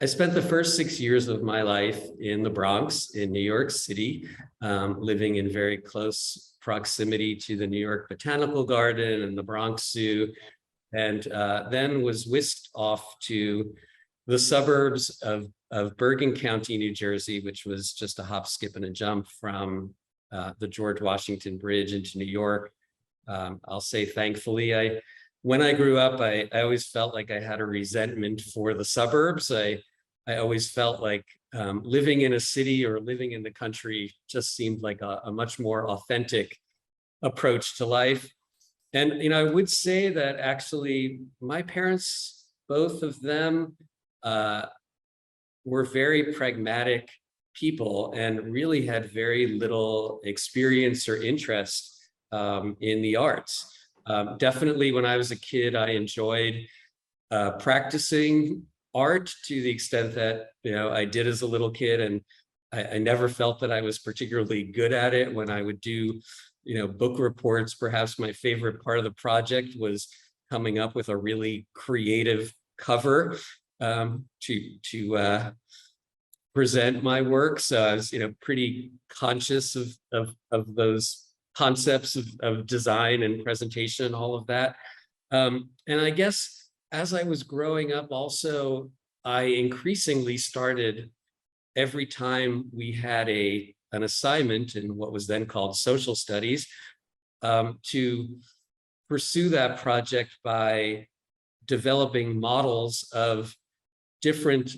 I spent the first 6 years of my life in the Bronx in New York City, living in very close proximity to the New York Botanical Garden and the Bronx Zoo, and then was whisked off to the suburbs of Bergen County, New Jersey, which was just a hop, skip, and a jump from the George Washington Bridge into New York. I'll say thankfully, when I grew up, I always felt like I had a resentment for the suburbs. I always felt like living in a city or living in the country just seemed like a much more authentic approach to life. And, I would say that actually my parents, both of them, were very pragmatic people and really had very little experience or interest in the arts. Definitely when I was a kid, I enjoyed practicing art to the extent that, I did as a little kid, and I never felt that I was particularly good at it. When I would do, book reports, perhaps my favorite part of the project was coming up with a really creative cover to present my work. So I was, pretty conscious of those concepts of design and presentation and all of that. And I guess as I was growing up also, I increasingly started, every time we had an assignment in what was then called social studies, to pursue that project by developing models of different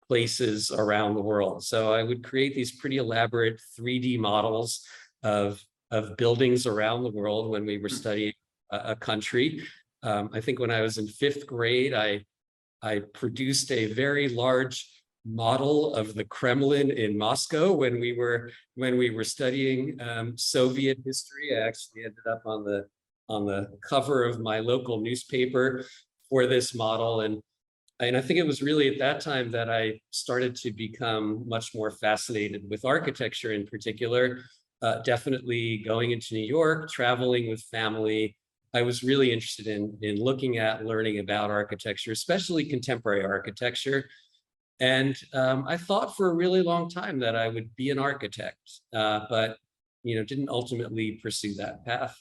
places around the world. So I would create these pretty elaborate 3D models of buildings around the world when we were studying a country. I think when I was in 5th grade, I produced a very large model of the Kremlin in Moscow when we were studying Soviet history. I actually ended up on the cover of my local newspaper for this model. And I think it was really at that time that I started to become much more fascinated with architecture in particular. Definitely going into New York, traveling with family, I was really interested in looking at, learning about architecture, especially contemporary architecture. And I thought for a really long time that I would be an architect, but didn't ultimately pursue that path.